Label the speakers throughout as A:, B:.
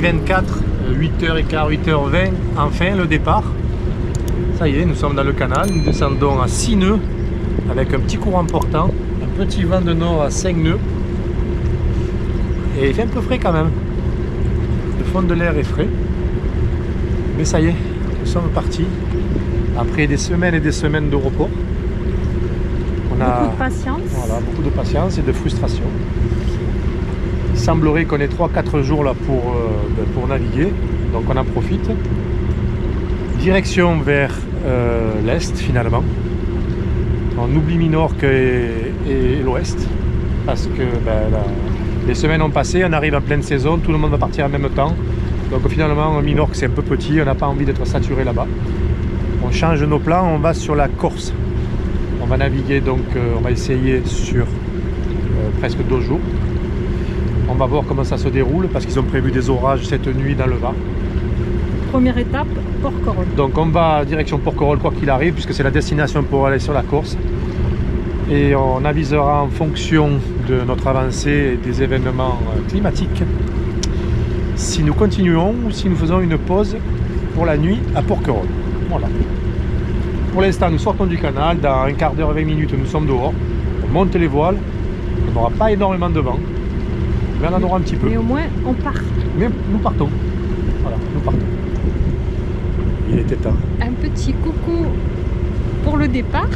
A: I24, 8h15, 8h20, enfin le départ. Ça y est, nous sommes dans le canal, nous descendons à 6 nœuds avec un petit courant portant, un petit vent de nord à 5 nœuds. Et il fait un peu frais quand même. Le fond de l'air est frais. Mais ça y est, nous sommes partis après des semaines et des semaines de repos. On a
B: beaucoup de patience.
A: Voilà, beaucoup de patience et de frustration. Il semblerait qu'on ait 3-4 jours là pour naviguer, donc on en profite. Direction vers l'est finalement. On oublie Minorque et l'ouest parce que les semaines ont passé, on arrive en pleine saison, tout le monde va partir en même temps. Donc finalement Minorque c'est un peu petit, on n'a pas envie d'être saturé là-bas. On change nos plans, on va sur la Corse. On va naviguer donc, on va essayer sur presque 2 jours. On va voir comment ça se déroule parce qu'ils ont prévu des orages cette nuit dans le Var.
B: Première étape, Porquerolles.
A: Donc on va direction Porquerolles quoi qu'il arrive puisque c'est la destination pour aller sur la Corse. Et on avisera en fonction de notre avancée et des événements climatiques si nous continuons ou si nous faisons une pause pour la nuit à Porquerolles. Voilà. Pour l'instant, nous sortons du canal. Dans un quart d'heure, 20 minutes, nous sommes dehors. On monte les voiles. On n'aura pas énormément de vent, mais on en aura un petit peu.
B: Mais au moins, on part.
A: Mais nous partons. Voilà, nous partons. Il était temps.
B: Un petit coucou pour le départ.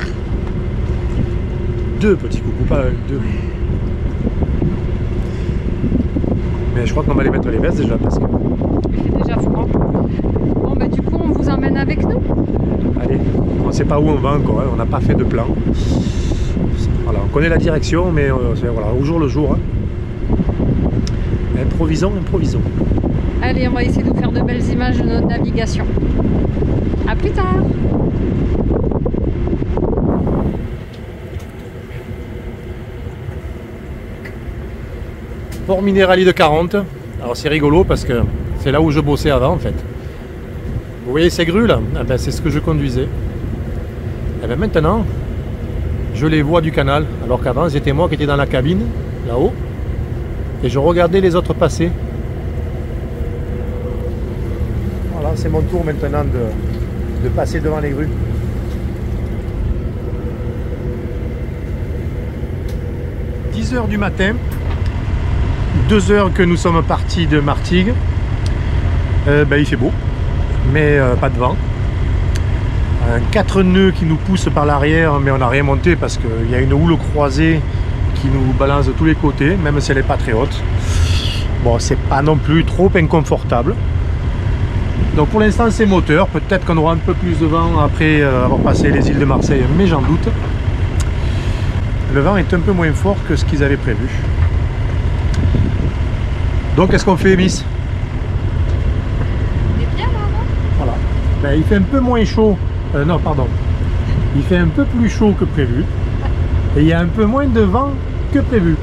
A: 2 petits coucous, pas 2. Mais je crois qu'on va les mettre les vestes déjà parce que...
B: Il fait déjà froid. Bon, bah du coup, on vous emmène avec nous.
A: Allez, on ne sait pas où on va encore, hein. On n'a pas fait de plan. Voilà, on connaît la direction, mais voilà, au jour le jour. Hein. Improvisons, improvisons.
B: Allez, on va essayer de vous faire de belles images de notre navigation. A plus tard.
A: Port Minéralier de 40. Alors c'est rigolo parce que c'est là où je bossais avant en fait. Vous voyez ces grues là? Ah ben, c'est ce que je conduisais. Et ben maintenant, je les vois du canal. Alors qu'avant, c'était moi qui étais dans la cabine, là-haut. Et je regardais les autres passer. Voilà, c'est mon tour maintenant de passer devant les grues. « 10h du matin, 2 heures que nous sommes partis de Martigues. Il fait beau, mais pas de vent. 4 nœuds qui nous poussent par l'arrière, mais on n'a rien monté parce qu'il y a une houle croisée qui nous balance de tous les côtés, même si elle n'est pas très haute. Bon, c'est pas non plus trop inconfortable. Donc pour l'instant c'est moteur, peut-être qu'on aura un peu plus de vent après avoir passé les îles de Marseille, mais j'en doute. Le vent est un peu moins fort que ce qu'ils avaient prévu. Donc qu'est-ce qu'on fait, Miss?
B: On est bien là, non?
A: Voilà. Ben, il fait un peu moins chaud. Non, pardon. Il fait un peu plus chaud que prévu. Et il y a un peu moins de vent que prévu.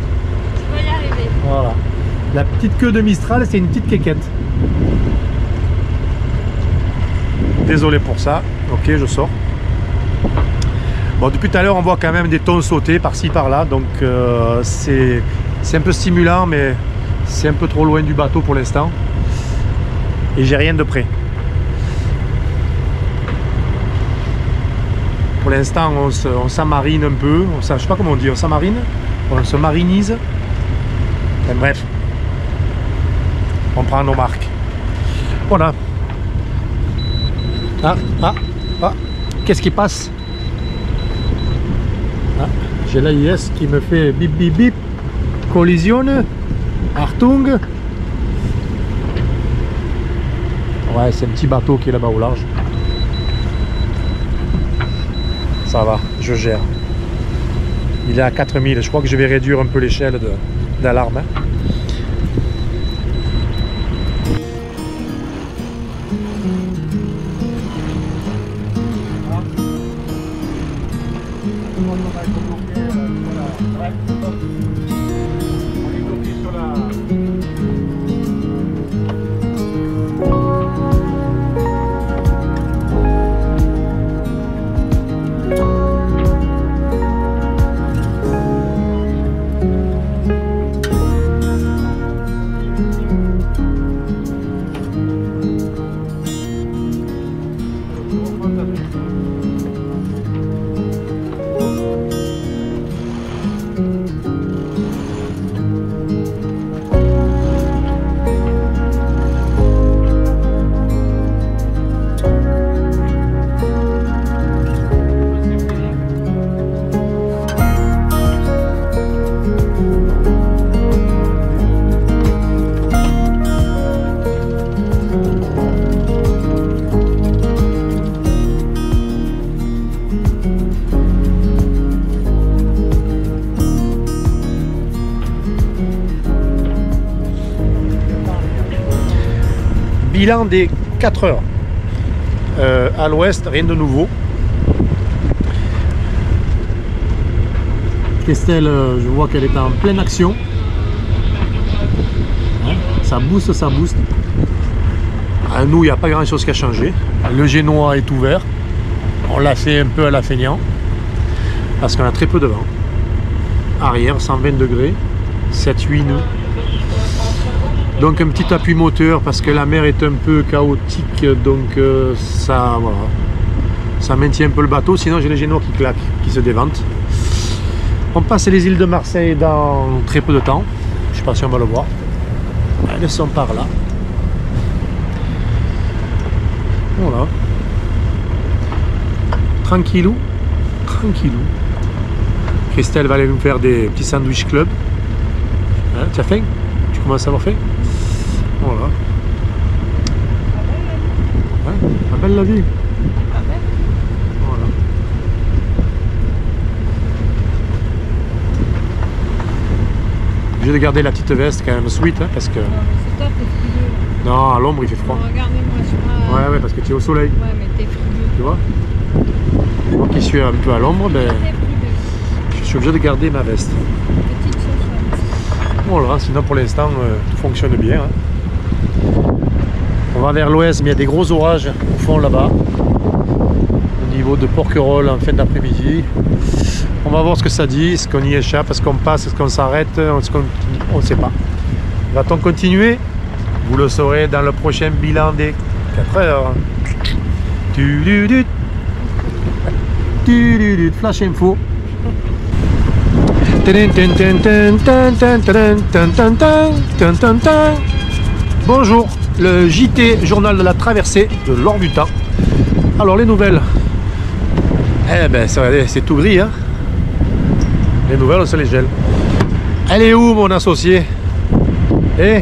B: Tu vas y arriver.
A: Voilà. La petite queue de Mistral, c'est une petite quéquette. Désolé pour ça. Ok, je sors. Bon, depuis tout à l'heure, on voit quand même des thons sauter par-ci par-là. Donc c'est un peu stimulant, mais c'est un peu trop loin du bateau pour l'instant. Et j'ai rien de prêt. Pour l'instant, on s'amarine un peu. Je sais pas comment on dit, on s'amarine. On se marinise. Enfin, bref. On prend nos marques. Voilà. Qu'est-ce qui passe? J'ai l'AIS qui me fait bip bip bip. Collision. Artung. Ouais, c'est un petit bateau qui est là-bas au large. Ça va, je gère. Il est à 4000. Je crois que je vais réduire un peu l'échelle d'alarme. Hein. Bilan des 4 heures. À l'ouest, rien de nouveau. Christelle, je vois qu'elle est en pleine action. Hein, ça booste, ça booste. À nous, il n'y a pas grand chose qui a changé. Le génois est ouvert. On l'a fait un peu à la feignant. Parce qu'on a très peu de vent. Arrière, 120 degrés. 7-8 nœuds. Donc un petit appui moteur parce que la mer est un peu chaotique. Donc ça, voilà. Ça maintient un peu le bateau. Sinon, j'ai les génois qui claquent, qui se déventent. On passe les îles de Marseille dans très peu de temps. Je ne sais pas si on va le voir. Elles sont par là. Voilà. Tranquillou. Tranquillou. Christelle va aller nous faire des petits sandwich club. Hein, tu as faim? Tu commences à avoir faim? Voilà. Hein, pas belle la vie. Voilà. Obligé de garder la petite veste quand même sweet hein, parce que.
B: Non, mais c'est top, t'es frileux.
A: Non, à l'ombre il fait froid.
B: Regardez-moi sur
A: Ouais, parce que tu es au soleil.
B: Ouais, mais t'es frileux.
A: Tu vois? Moi qui suis un peu à l'ombre, ben,
B: T'es frileux.
A: je suis obligé de garder ma veste.
B: Petite chaussette.
A: Voilà, sinon pour l'instant tout fonctionne bien. Hein. On va vers l'ouest, mais il y a des gros orages au fond là-bas. Au niveau de Porquerolles en fin d'après-midi. On va voir ce que ça dit, est-ce qu'on y échappe, est-ce qu'on passe, est-ce qu'on s'arrête, on ne sait pas. Va-t-on continuer? Vous le saurez dans le prochain bilan des 4 heures. Flash info. Bonjour, le JT, journal de la traversée de l'Or du Temps. Alors les nouvelles, eh ben c'est tout gris hein. Les nouvelles on se les gèle. Elle est où mon associé? Eh,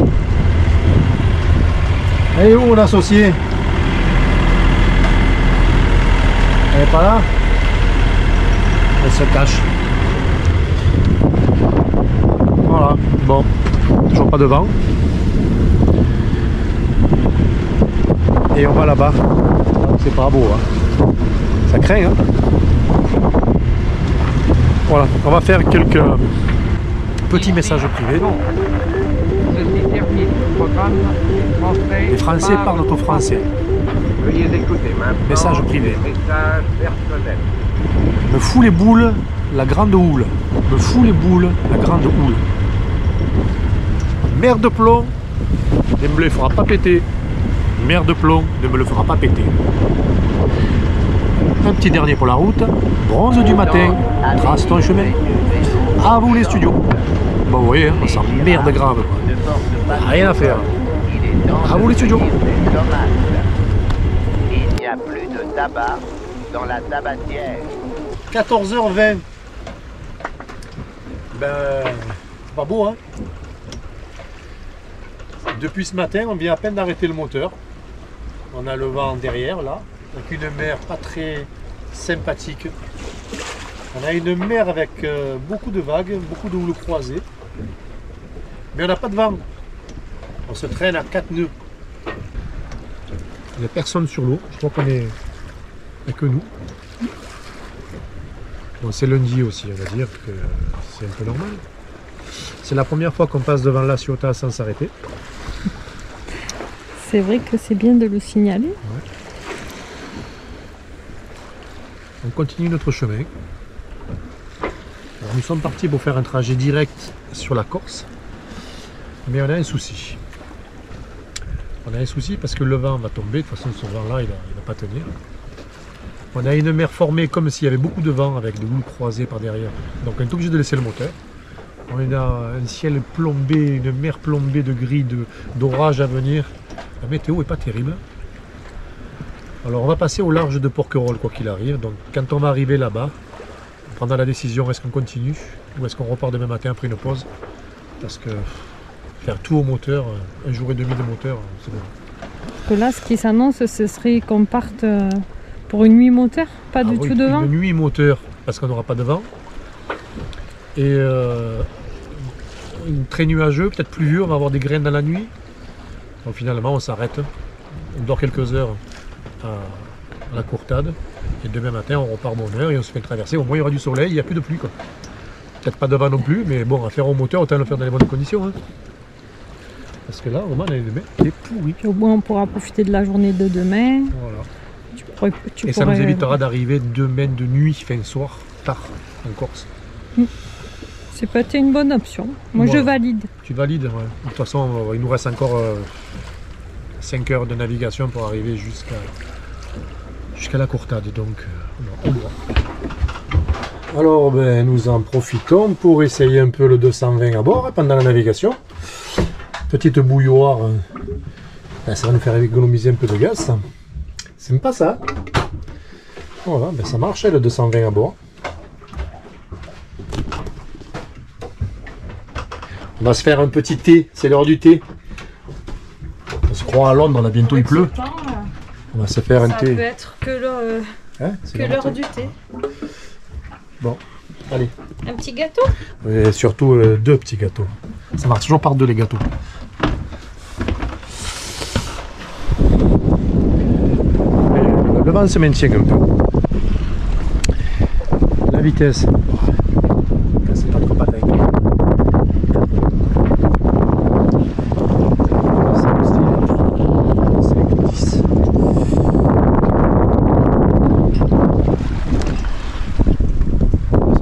A: elle est où mon associé? Elle est pas là? Elle se cache. Voilà, bon, toujours pas de vent. Et on va là-bas. C'est pas beau, hein. Ça craint, hein. Voilà, on va faire quelques petits messages privés. Les Français parlent au français.
C: Veuillez écouter maintenant.
A: Message privé.
C: Message personnel.
A: Me fout les boules, la grande houle. Me fout les boules, la grande houle. Mer de plomb, ne me le fera pas péter. Mer de plomb, ne me le fera pas péter. Un petit dernier pour la route. Bronze du matin, trace ton chemin. À vous les studios. Bon, vous voyez, on s'emmerde grave. Rien à faire. À vous les studios.
C: Il n'y a plus de tabac dans la tabatière.
A: 14h20. Ben, pas beau, hein. Depuis ce matin, on vient à peine d'arrêter le moteur. On a le vent derrière, là, avec une mer pas très sympathique. On a une mer avec beaucoup de vagues, beaucoup de houles croisées. Mais on n'a pas de vent. On se traîne à 4 nœuds. Il n'y a personne sur l'eau. Je crois qu'on est que nous. Bon, c'est lundi aussi, on va dire que c'est un peu normal. C'est la première fois qu'on passe devant la Ciotat sans s'arrêter.
B: C'est vrai que c'est bien de le signaler.
A: Ouais. On continue notre chemin. Alors, nous sommes partis pour faire un trajet direct sur la Corse. Mais on a un souci. On a un souci parce que le vent va tomber. De toute façon, ce vent-là, il ne va pas tenir. On a une mer formée comme s'il y avait beaucoup de vent avec des houles croisées par derrière. Donc on est obligé de laisser le moteur. On a un ciel plombé, une mer plombée de gris, d'orage à venir. La météo n'est pas terrible. Alors on va passer au large de Porquerolles quoi qu'il arrive. Donc quand on va arriver là-bas, on prendra la décision, est-ce qu'on continue ou est-ce qu'on repart demain matin après une pause. Parce que faire tout au moteur, un jour et demi de moteur, c'est bon.
B: Parce que là, ce qui s'annonce, ce serait qu'on parte pour une nuit moteur, pas du tout de vent.
A: Une nuit moteur, parce qu'on n'aura pas de vent. Et très nuageux, peut-être pluvieux, on va avoir des graines dans la nuit. Donc finalement, on s'arrête. on dort quelques heures à la Courtade. Et demain matin, on repart bonne heure et on se fait traverser. Au moins, il y aura du soleil, il n'y a plus de pluie, quoi. Peut-être pas de vent non plus, mais bon, à faire au moteur, autant le faire dans les bonnes conditions. Hein. Parce que là, vraiment, on a une demain qui est pourrie.
B: Puis au moins, on pourra profiter de la journée de demain.
A: Voilà. Et ça nous évitera d'arriver demain de nuit, fin soir, tard, en Corse.
B: C'est peut-être une bonne option. Moi, je valide.
A: Tu valides, ouais. De toute façon, il nous reste encore 5 heures de navigation pour arriver jusqu'à la Courtade, donc on doit. Alors ben, nous en profitons pour essayer un peu le 220 à bord pendant la navigation. Petite bouilloire, ben, ça va nous faire économiser un peu de gaz. C'est pas ça. Voilà, ben, ça marche le 220 à bord. On va se faire un petit thé, c'est l'heure du thé. On se croit à Londres, là bientôt il pleut. On va se faire un thé.
B: Ça peut être que l'heure du thé.
A: Bon, allez.
B: Un petit gâteau?
A: Et surtout 2 petits gâteaux. Ça marche toujours par 2 les gâteaux. Et le vent se maintient un peu. La vitesse. C'est pas trop patin.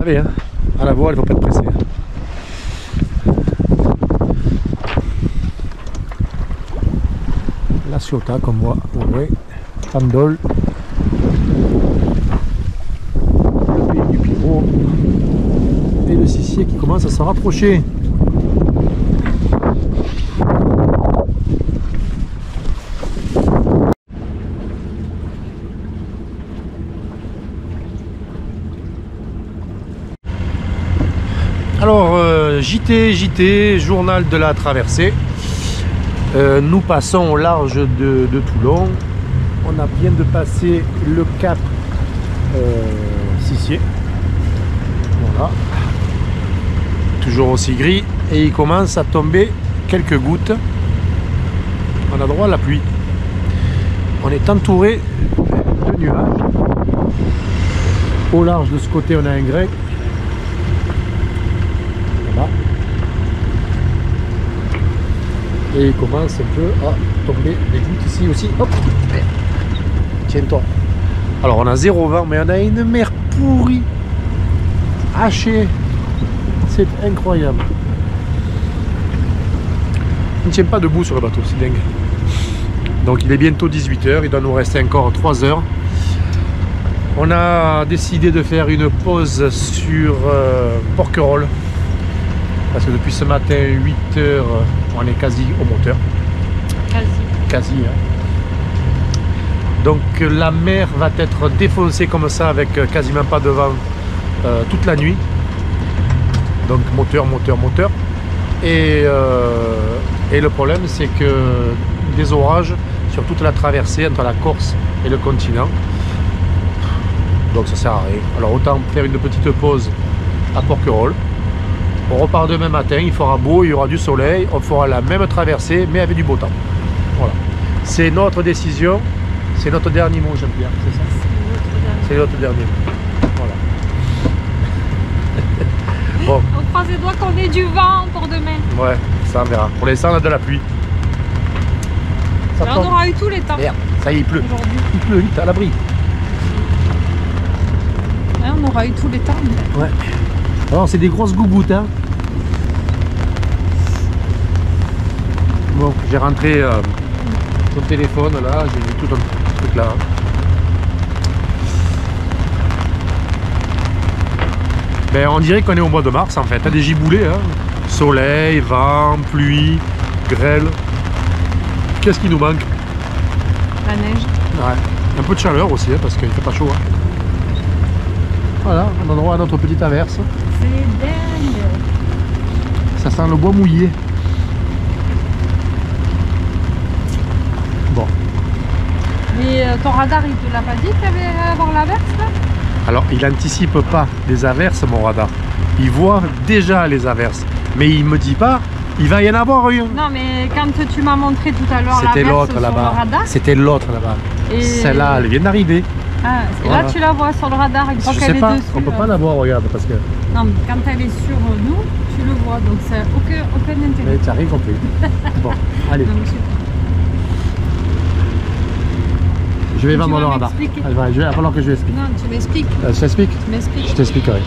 A: Hein. À la voile, il ne faut pas être pressé. La Ciotat, comme moi, ouais. Pandol. Le pays du Pirot. Et le Sissier qui commence à s'en rapprocher. Alors, JT, journal de la traversée. Nous passons au large de Toulon. On a bien de passer le cap Sissier. Voilà. Toujours aussi gris. Et il commence à tomber quelques gouttes. On a droit à la pluie. On est entouré de nuages. Au large de ce côté, on a un grès. Et il commence un peu à tomber des gouttes ici aussi. Hop, tiens-toi. Alors on a 0 vent, mais on a une mer pourrie, hachée. C'est incroyable. On ne tient pas debout sur le bateau, c'est dingue. Donc il est bientôt 18 h, il doit nous rester encore 3 heures. On a décidé de faire une pause sur Porquerolles. Parce que depuis ce matin, 8 h, on est quasi au moteur. Quasi. Hein. Donc la mer va être défoncée comme ça avec quasiment pas de vent toute la nuit. Donc moteur. Et le problème, c'est que des orages sur toute la traversée entre la Corse et le continent. Donc ça sert à rien. Alors autant faire une petite pause à Porquerolles. On repart demain matin, il fera beau, il y aura du soleil, on fera la même traversée mais avec du beau temps. Voilà. C'est notre décision, c'est notre dernier mot, Jean-Pierre, c'est ça? C'est notre dernier mot. Voilà. Bon.
B: On croise les doigts qu'on ait du vent pour demain.
A: Ouais, ça on verra. Pour l'instant, on a de la pluie.
B: Ça on aura eu tous les temps.
A: Merde, ça y est, il pleut. Il pleut, vite, à l'abri.
B: Ouais, on aura eu tous les temps. Mais...
A: Ouais. Alors c'est des grosses gougouttes hein. Bon, j'ai rentré son téléphone là, j'ai mis tout un truc là. Ben, on dirait qu'on est au mois de mars en fait, des giboulées hein. Soleil, vent, pluie, grêle. Qu'est-ce qui nous manque?
B: La neige.
A: Ouais, un peu de chaleur aussi hein, parce qu'il fait pas chaud hein. Voilà, on a droit à notre petite averse.
B: C'est dingue.
A: Ça sent le bois mouillé. Bon.
B: Mais ton radar, il te l'a pas dit qu'il y avait avoir l'averse là?
A: Alors, il n'anticipe pas les averses, mon radar. Il voit déjà les averses. Mais il me dit pas Il va y en avoir une.
B: Non, mais quand tu m'as montré tout à l'heure la
A: C'était
B: verse
A: l'autre
B: sur le
A: là-bas.
B: radar.
A: C'était l'autre là-bas.
B: Et-
A: Celle-là, elle vient d'arriver.
B: Ah, et
A: Voilà.
B: là, tu la vois sur le radar, une fois
A: Je
B: qu'elle
A: sais
B: est
A: pas,
B: dessus.
A: on peut
B: là.
A: pas la voir, regarde, parce que.
B: Non, mais quand elle est sur nous, tu le vois, donc ça n'a aucun intérêt.
A: Mais tu as rien compris. Bon, allez,
B: Non, monsieur.
A: je vais
B: Tu
A: vendre
B: vas
A: le radar.
B: m'expliquer.
A: Il va falloir que je l'explique.
B: Non, tu m'expliques.
A: Je t'explique.
B: Tu m'expliques.
A: Je t'expliquerai.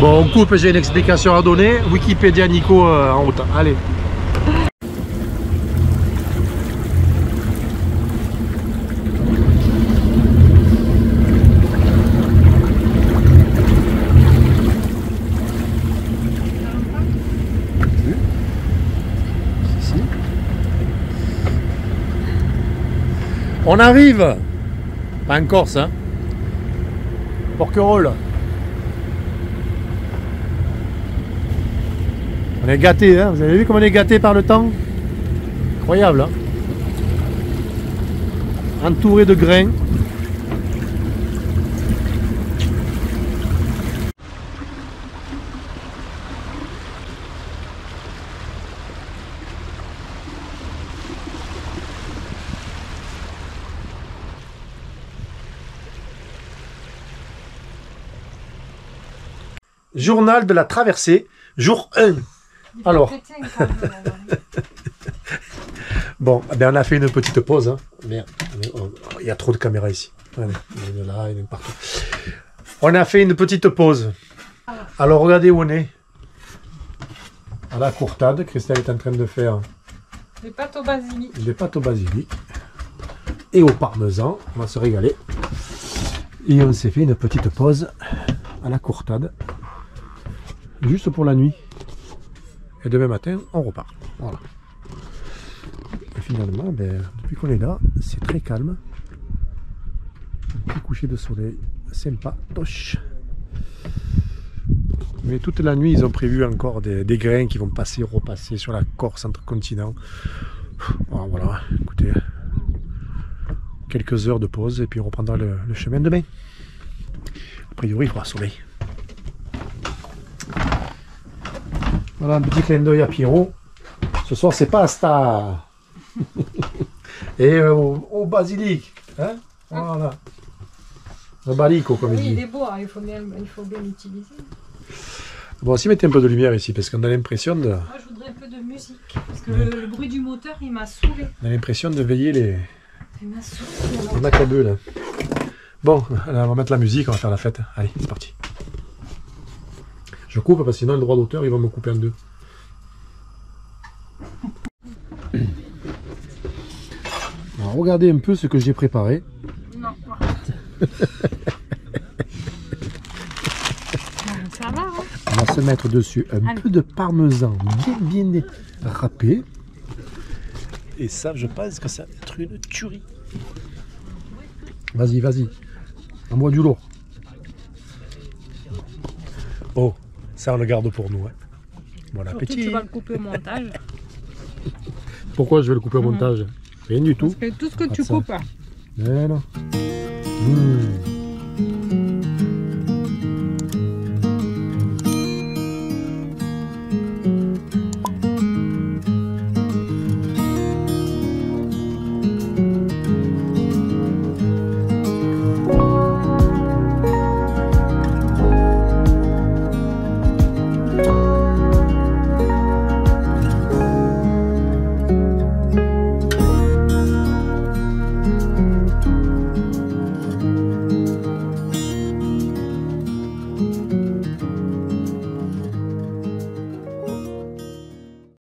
A: Bon, on coupe, j'ai une explication à donner. Wikipédia Nico en route. Allez. On arrive. Pas en Corse, hein. Porquerolles. On est gâtés, hein. Vous avez vu comme on est gâtés par le temps? Incroyable, hein. Entouré de grains. Journal de la traversée, jour 1. Alors, bon, eh bien, on a fait une petite pause. Hein. Merde, il y a trop de caméras ici. Allez, il y en a là, il y en a partout. On a fait une petite pause. Alors, regardez où on est. À la Courtade, Christelle est en train de faire
B: Des pâtes au basilic.
A: des pâtes au basilic et au parmesan. On va se régaler. Et on s'est fait une petite pause à la Courtade. Juste pour la nuit. Et demain matin, on repart. Voilà. Et finalement, ben, depuis qu'on est là, c'est très calme. Un petit coucher de soleil sympa. Toche. Mais toute la nuit, ils ont prévu encore des grains qui vont passer, repasser sur la Corse entre continents. Voilà, écoutez. Quelques heures de pause et puis on reprendra le chemin demain. A priori, il fera soleil. Voilà un petit clin d'œil à Pierrot. Ce soir, c'est pasta. Et au basilic. Hein, voilà. Le balico, comme il
B: Oui, il
A: dit.
B: est beau, hein, il faut bien l'utiliser.
A: Bon, si mettez un peu de lumière ici, parce qu'on a l'impression de,
B: Moi, je voudrais un peu de musique, parce que le bruit du moteur, il m'a saoulé.
A: on a l'impression de veiller les
B: Il m'a saoulé.
A: macabeux là. Bon, là, on va mettre la musique, on va faire la fête. Allez, c'est parti. Je coupe parce que sinon le droit d'auteur, il va me couper en deux. Alors, regardez un peu ce que j'ai préparé.
B: Non, ça va, hein.
A: On va se mettre dessus un
B: Allez.
A: peu de parmesan bien râpé. Et ça, je pense que ça va être une tuerie. Vas-y, vas-y. Envoie du lourd. Oh, ça on le garde pour nous. Hein. Bon
B: Surtout,
A: appétit.
B: tu vas le couper au montage.
A: Pourquoi je vais le couper au montage? Rien du tout.
B: Parce que tout ce que
A: Pas
B: tu
A: de ça.
B: coupes,
A: Mais non. Mmh.